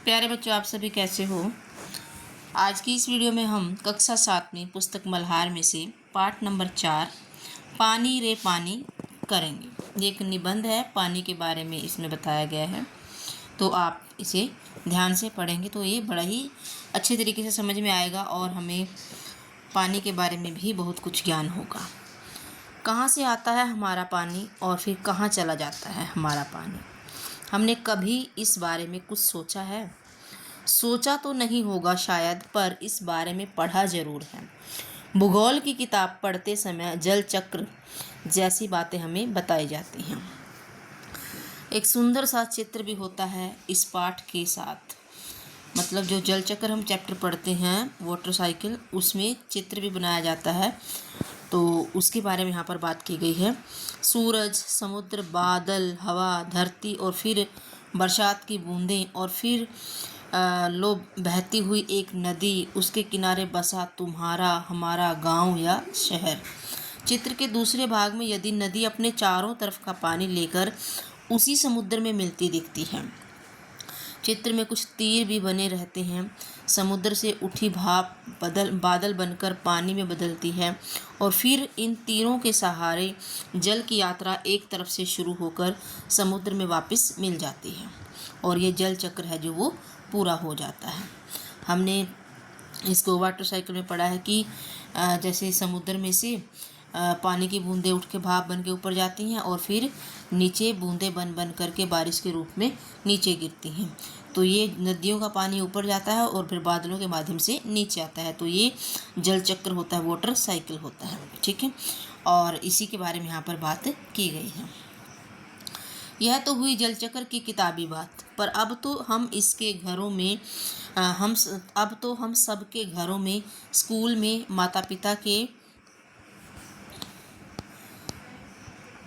प्यारे बच्चों, आप सभी कैसे हो। आज की इस वीडियो में हम कक्षा 7 में पुस्तक मल्हार में से पाठ नंबर 4 पानी रे पानी करेंगे। ये एक निबंध है, पानी के बारे में इसमें बताया गया है। तो आप इसे ध्यान से पढ़ेंगे तो ये बड़ा ही अच्छे तरीके से समझ में आएगा और हमें पानी के बारे में भी बहुत कुछ ज्ञान होगा। कहाँ से आता है हमारा पानी और फिर कहाँ चला जाता है हमारा पानी। हमने कभी इस बारे में कुछ सोचा है? सोचा तो नहीं होगा शायद, पर इस बारे में पढ़ा जरूर है। भूगोल की किताब पढ़ते समय जल चक्र जैसी बातें हमें बताई जाती हैं। एक सुंदर सा चित्र भी होता है इस पाठ के साथ। मतलब जो जल चक्र हम चैप्टर पढ़ते हैं वाटर साइकिल, उसमें चित्र भी बनाया जाता है, तो उसके बारे में यहाँ पर बात की गई है। सूरज, समुद्र, बादल, हवा, धरती और फिर बरसात की बूंदें और फिर लो बहती हुई एक नदी, उसके किनारे बसा तुम्हारा हमारा गांव या शहर। चित्र के दूसरे भाग में यदि नदी अपने चारों तरफ का पानी लेकर उसी समुद्र में मिलती दिखती है। चित्र में कुछ तीर भी बने रहते हैं। समुद्र से उठी भाप बादल बनकर पानी में बदलती है और फिर इन तीरों के सहारे जल की यात्रा एक तरफ से शुरू होकर समुद्र में वापस मिल जाती है और ये जल चक्र है जो वो पूरा हो जाता है। हमने इसको वाटर साइकिल में पढ़ा है कि जैसे समुद्र में से पानी की बूंदें उठ के भाप बन के ऊपर जाती हैं और फिर नीचे बूंदें बन बन करके बारिश के रूप में नीचे गिरती हैं। तो ये नदियों का पानी ऊपर जाता है और फिर बादलों के माध्यम से नीचे आता है। तो ये जल चक्र होता है, वाटर साइकिल होता है। ठीक है, और इसी के बारे में यहाँ पर बात की गई है। यह तो हुई जल चक्र की किताबी बात, पर अब तो हम इसके घरों में हम सबके घरों में, स्कूल में, माता पिता के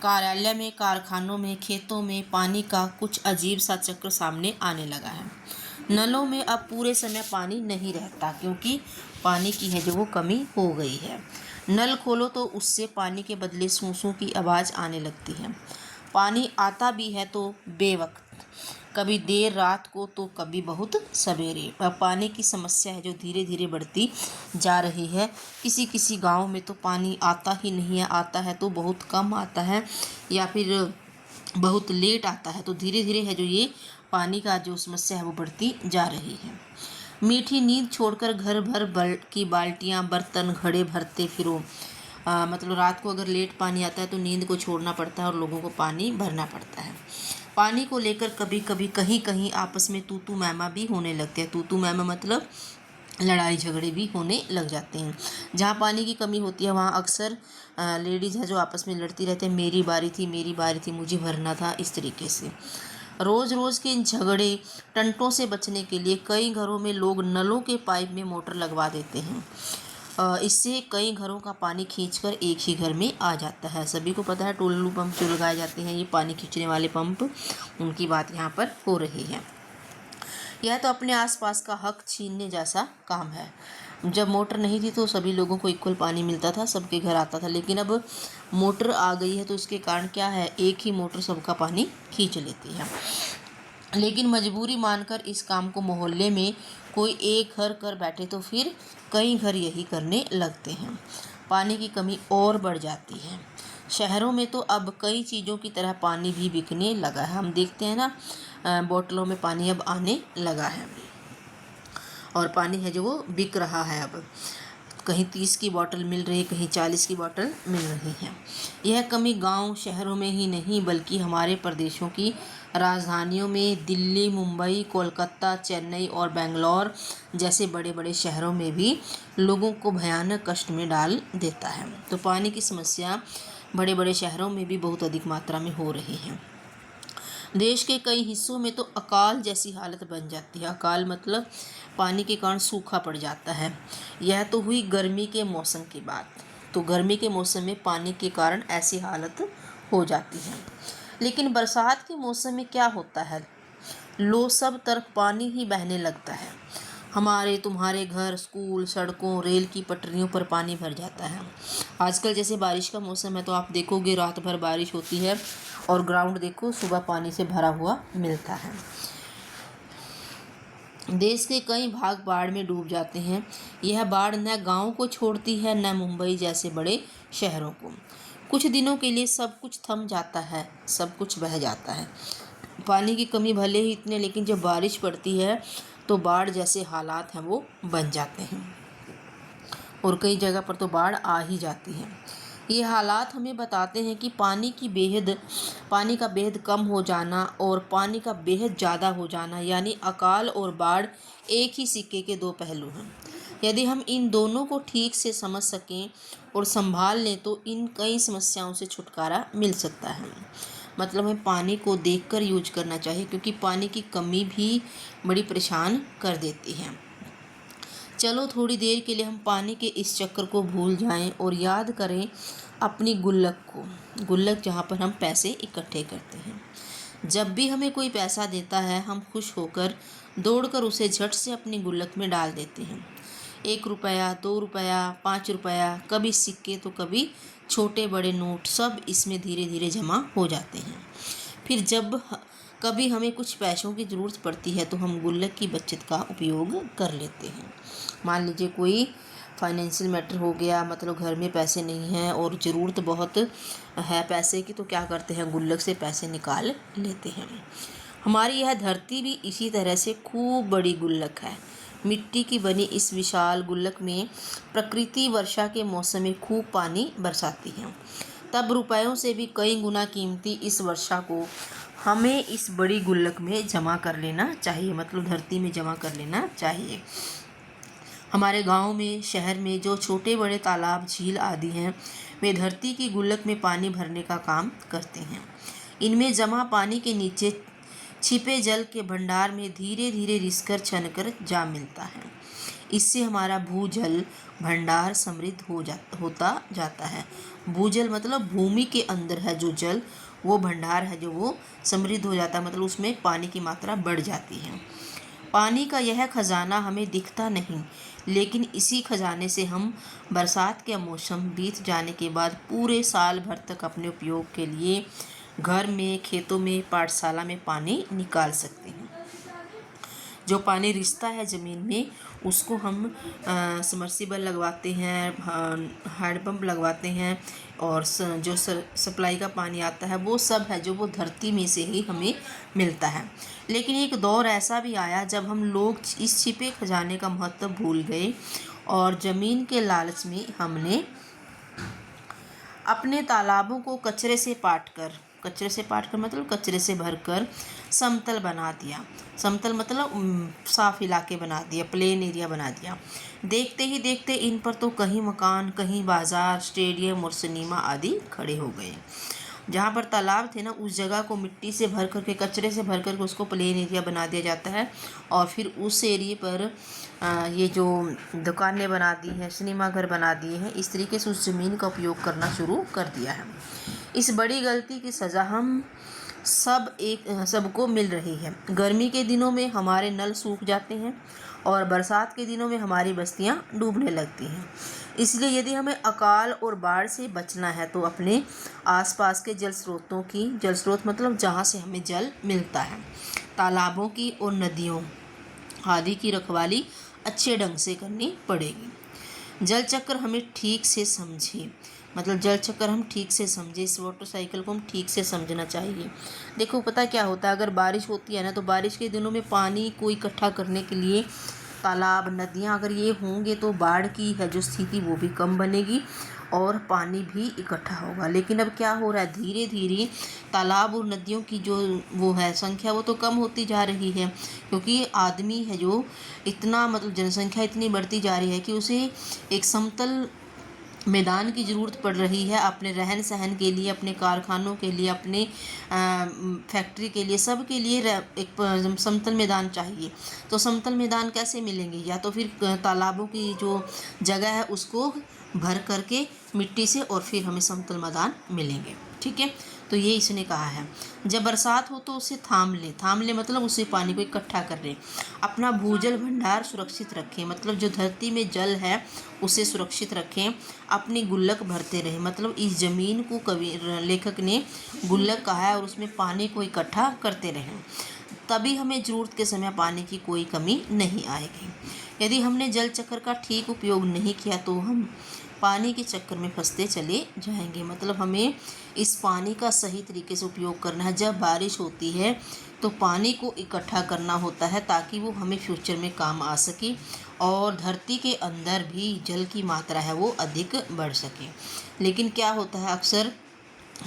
कार्यालय में, कारखानों में, खेतों में पानी का कुछ अजीब सा चक्र सामने आने लगा है। नलों में अब पूरे समय पानी नहीं रहता क्योंकि पानी की है जो वो कमी हो गई है। नल खोलो तो उससे पानी के बदले सूसों की आवाज़ आने लगती है। पानी आता भी है तो बेवक्त, कभी देर रात को तो कभी बहुत सवेरे। अब पानी की समस्या है जो धीरे धीरे बढ़ती जा रही है। किसी किसी गांव में तो पानी आता ही नहीं है, आता है तो बहुत कम आता है या फिर बहुत लेट आता है। तो धीरे धीरे है जो ये पानी का जो समस्या है वो बढ़ती जा रही है। मीठी नींद छोड़कर घर भर की बाल्टियाँ बर्तन घड़े भरते फिरो। मतलब रात को अगर लेट पानी आता है तो नींद को छोड़ना पड़ता है और लोगों को पानी भरना पड़ता है। पानी को लेकर कभी कभी कहीं कहीं आपस में तू मैमा भी होने लगते हैं। तू मैमा मतलब लड़ाई झगड़े भी होने लग जाते हैं। जहाँ पानी की कमी होती है वहाँ अक्सर लेडीज़ है जो आपस में लड़ती रहते हैं, मेरी बारी थी, मुझे भरना था, इस तरीके से। रोज़ रोज़ के इन झगड़े टंटों से बचने के लिए कई घरों में लोग नलों के पाइप में मोटर लगवा देते हैं। इससे कई घरों का पानी खींचकर एक ही घर में आ जाता है। सभी को पता है टुल्लू पंप जो लगाए जाते हैं, ये पानी खींचने वाले पंप, उनकी बात यहाँ पर हो रही है। यह तो अपने आसपास का हक छीनने जैसा काम है। जब मोटर नहीं थी तो सभी लोगों को इक्वल पानी मिलता था, सबके घर आता था, लेकिन अब मोटर आ गई है तो इसके कारण क्या है, एक ही मोटर सबका पानी खींच लेती है। लेकिन मजबूरी मानकर इस काम को मोहल्ले में कोई एक घर कर बैठे तो फिर कई घर यही करने लगते हैं। पानी की कमी और बढ़ जाती है। शहरों में तो अब कई चीज़ों की तरह पानी भी बिकने लगा है। हम देखते हैं ना, बोतलों में पानी अब आने लगा है और पानी है जो वो बिक रहा है। अब कहीं 30 की बोतल मिल रही है, कहीं 40 की बोतल मिल रही है। यह कमी गांव शहरों में ही नहीं बल्कि हमारे प्रदेशों की राजधानियों में, दिल्ली, मुंबई, कोलकाता, चेन्नई और बेंगलोर जैसे बड़े बड़े शहरों में भी लोगों को भयानक कष्ट में डाल देता है। तो पानी की समस्या बड़े बड़े शहरों में भी बहुत अधिक मात्रा में हो रही है। देश के कई हिस्सों में तो अकाल जैसी हालत बन जाती है। अकाल मतलब पानी के कारण सूखा पड़ जाता है। यह तो हुई गर्मी के मौसम की बात। तो गर्मी के मौसम में पानी के कारण ऐसी हालत हो जाती है। लेकिन बरसात के मौसम में क्या होता है, लो सब तरफ पानी ही बहने लगता है। हमारे तुम्हारे घर, स्कूल, सड़कों, रेल की पटरियों पर पानी भर जाता है। आजकल जैसे बारिश का मौसम है तो आप देखोगे रात भर बारिश होती है और ग्राउंड देखो सुबह पानी से भरा हुआ मिलता है। देश के कई भाग बाढ़ में डूब जाते हैं। यह बाढ़ न गाँव को छोड़ती है न मुंबई जैसे बड़े शहरों को। कुछ दिनों के लिए सब कुछ थम जाता है, सब कुछ बह जाता है। पानी की कमी भले ही इतने, लेकिन जब बारिश पड़ती है तो बाढ़ जैसे हालात हैं वो बन जाते हैं और कई जगह पर तो बाढ़ आ ही जाती है। ये हालात हमें बताते हैं कि पानी का बेहद कम हो जाना और पानी का बेहद ज़्यादा हो जाना, यानी अकाल और बाढ़ एक ही सिक्के के दो पहलू हैं। यदि हम इन दोनों को ठीक से समझ सकें और संभाल लें तो इन कई समस्याओं से छुटकारा मिल सकता है। मतलब हमें पानी को देखकर यूज करना चाहिए, क्योंकि पानी की कमी भी बड़ी परेशान कर देती है। चलो थोड़ी देर के लिए हम पानी के इस चक्कर को भूल जाएं और याद करें अपनी गुल्लक को, गुल्लक जहाँ पर हम पैसे इकट्ठे करते हैं। जब भी हमें कोई पैसा देता है हम खुश होकर दौड़कर उसे झट से अपनी गुल्लक में डाल देते हैं। 1 रुपया, 2 रुपया, 5 रुपया, कभी सिक्के तो कभी छोटे बड़े नोट, सब इसमें धीरे धीरे जमा हो जाते हैं। फिर जब कभी हमें कुछ पैसों की ज़रूरत पड़ती है तो हम गुल्लक की बचत का उपयोग कर लेते हैं। मान लीजिए कोई फाइनेंशियल मैटर हो गया, मतलब घर में पैसे नहीं हैं और ज़रूरत बहुत है पैसे की, तो क्या करते हैं, गुल्लक से पैसे निकाल लेते हैं। हमारी यह धरती भी इसी तरह से खूब बड़ी गुल्लक है। मिट्टी की बनी इस विशाल गुल्लक में प्रकृति वर्षा के मौसम में खूब पानी बरसाती है। तब रुपयों से भी कई गुना कीमती इस वर्षा को हमें इस बड़ी गुल्लक में जमा कर लेना चाहिए, मतलब धरती में जमा कर लेना चाहिए। हमारे गांव में, शहर में जो छोटे बड़े तालाब, झील आदि हैं, वे धरती की गुल्लक में पानी भरने का काम करते हैं। इनमें जमा पानी के नीचे छिपे जल के भंडार में धीरे धीरे रिसकर छनकर जा मिलता है। इससे हमारा भूजल भंडार समृद्ध होता जाता है। भूजल मतलब भूमि के अंदर है जो जल, वो भंडार है जो वो समृद्ध हो जाता है, मतलब उसमें पानी की मात्रा बढ़ जाती है। पानी का यह खजाना हमें दिखता नहीं, लेकिन इसी खजाने से हम बरसात के मौसम बीत जाने के बाद पूरे साल भर तक अपने उपयोग के लिए घर में, खेतों में, पाठशाला में पानी निकाल सकते हैं। जो पानी रिसता है ज़मीन में, उसको हम समर्सिबल लगवाते हैं, हैंडपम्प लगवाते हैं, और जो सप्लाई का पानी आता है वो सब है जो वो धरती में से ही हमें मिलता है। लेकिन एक दौर ऐसा भी आया जब हम लोग इस छिपे खजाने का महत्व भूल गए और ज़मीन के लालच में हमने अपने तालाबों को कचरे से पाट कर मतलब कचरे से भरकर समतल बना दिया। समतल मतलब साफ इलाके बना दिया, प्लेन एरिया बना दिया। देखते ही देखते इन पर तो कहीं मकान, कहीं बाजार, स्टेडियम और सिनेमा आदि खड़े हो गए। जहाँ पर तालाब थे ना, उस जगह को मिट्टी से भर करके, कचरे से भर करके उसको प्लेन एरिया बना दिया जाता है और फिर उस एरिए पर ये जो दुकानें बना दी हैं, सिनेमा घर बना दिए हैं, इस तरीके से उस ज़मीन का उपयोग करना शुरू कर दिया है। इस बड़ी गलती की सज़ा हम सबको मिल रही है। गर्मी के दिनों में हमारे नल सूख जाते हैं और बरसात के दिनों में हमारी बस्तियां डूबने लगती हैं। इसलिए यदि हमें अकाल और बाढ़ से बचना है तो अपने आसपास के जल स्रोत मतलब जहाँ से हमें जल मिलता है, तालाबों की और नदियों आदि की रखवाली अच्छे ढंग से करनी पड़ेगी। जल चक्र हमें ठीक से समझें, मतलब जल चक्र हम ठीक से समझें, इस वाटर साइकिल को हम ठीक से समझना चाहिए। देखो पता क्या होता है, अगर बारिश होती है ना, तो बारिश के दिनों में पानी को इकट्ठा करने के लिए तालाब, नदियाँ अगर ये होंगे तो बाढ़ की है जो स्थिति वो भी कम बनेगी और पानी भी इकट्ठा होगा। लेकिन अब क्या हो रहा है, धीरे धीरे तालाब और नदियों की जो वो है संख्या वो तो कम होती जा रही है, क्योंकि आदमी है जो इतना, मतलब जनसंख्या इतनी बढ़ती जा रही है कि उसे एक समतल मैदान की ज़रूरत पड़ रही है अपने रहन सहन के लिए, अपने कारखानों के लिए, अपने फैक्ट्री के लिए, सब के लिए एक समतल मैदान चाहिए। तो समतल मैदान कैसे मिलेंगे, या तो फिर तालाबों की जो जगह है उसको भर करके मिट्टी से, और फिर हमें समतल मैदान मिलेंगे। ठीक है, तो ये इसने कहा है। जब बरसात हो तो उसे थाम ले मतलब उसे पानी को इकट्ठा कर ले। अपना भूजल भंडार सुरक्षित रखें, मतलब जो धरती में जल है उसे सुरक्षित रखें। अपनी गुल्लक भरते रहें, मतलब इस ज़मीन को लेखक ने गुल्लक कहा है और उसमें पानी को इकट्ठा करते रहें। तभी हमें ज़रूरत के समय पानी की कोई कमी नहीं आएगी। यदि हमने जल चक्र का ठीक उपयोग नहीं किया तो हम पानी के चक्कर में फंसते चले जाएंगे। मतलब हमें इस पानी का सही तरीके से उपयोग करना है। जब बारिश होती है तो पानी को इकट्ठा करना होता है ताकि वो हमें फ्यूचर में काम आ सके और धरती के अंदर भी जल की मात्रा है वो अधिक बढ़ सके। लेकिन क्या होता है, अक्सर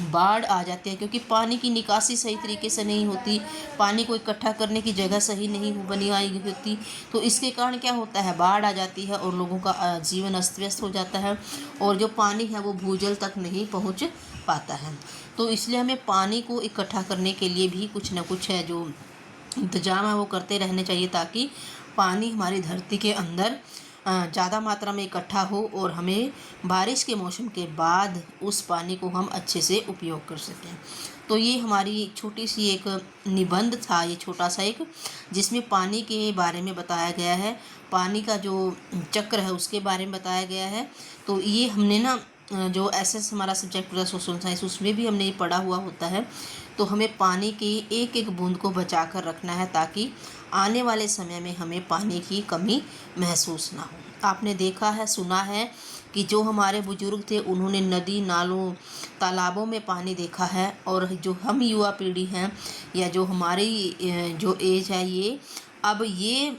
बाढ़ आ जाती है क्योंकि पानी की निकासी सही तरीके से नहीं होती, पानी को इकट्ठा करने की जगह सही नहीं बनी आई होती। तो इसके कारण क्या होता है, बाढ़ आ जाती है और लोगों का जीवन अस्त व्यस्त हो जाता है और जो पानी है वो भूजल तक नहीं पहुंच पाता है। तो इसलिए हमें पानी को इकट्ठा करने के लिए भी कुछ ना कुछ है जो इंतजाम है वो करते रहने चाहिए ताकि पानी हमारी धरती के अंदर ज़्यादा मात्रा में इकट्ठा हो और हमें बारिश के मौसम के बाद उस पानी को हम अच्छे से उपयोग कर सकें। तो ये हमारी छोटी सी एक निबंध था, ये छोटा सा एक, जिसमें पानी के बारे में बताया गया है, पानी का जो चक्र है उसके बारे में बताया गया है। तो ये हमने ना जो एसएस हमारा सब्जेक्ट होता है सोशल साइंस, उसमें भी हमने ये पढ़ा हुआ होता है। तो हमें पानी की एक एक बूंद को बचा कर रखना है ताकि आने वाले समय में हमें पानी की कमी महसूस ना हो। आपने देखा है, सुना है कि जो हमारे बुजुर्ग थे उन्होंने नदी नालों तालाबों में पानी देखा है, और जो हम युवा पीढ़ी हैं या जो हमारी जो एज है ये, अब ये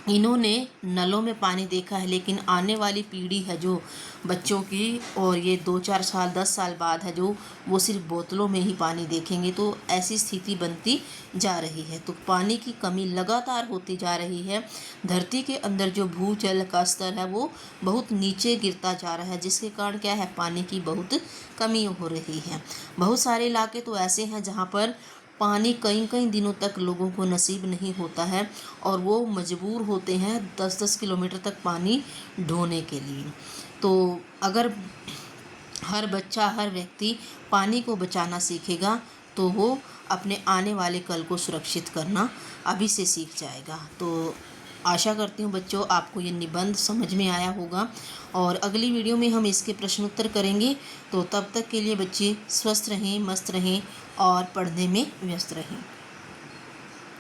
इन्होंने नलों में पानी देखा है, लेकिन आने वाली पीढ़ी है जो बच्चों की, और ये 2-4 साल 10 साल बाद है जो वो सिर्फ बोतलों में ही पानी देखेंगे। तो ऐसी स्थिति बनती जा रही है। तो पानी की कमी लगातार होती जा रही है। धरती के अंदर जो भूजल का स्तर है वो बहुत नीचे गिरता जा रहा है, जिसके कारण क्या है, पानी की बहुत कमी हो रही है। बहुत सारे इलाके तो ऐसे हैं जहाँ पर पानी कई कई दिनों तक लोगों को नसीब नहीं होता है और वो मजबूर होते हैं 10-10 किलोमीटर तक पानी ढोने के लिए। तो अगर हर बच्चा, हर व्यक्ति पानी को बचाना सीखेगा तो वो अपने आने वाले कल को सुरक्षित करना अभी से सीख जाएगा। तो आशा करती हूँ बच्चों आपको ये निबंध समझ में आया होगा, और अगली वीडियो में हम इसके प्रश्नोत्तर करेंगे। तो तब तक के लिए बच्चे स्वस्थ रहें, मस्त रहें और पढ़ने में व्यस्त रहें।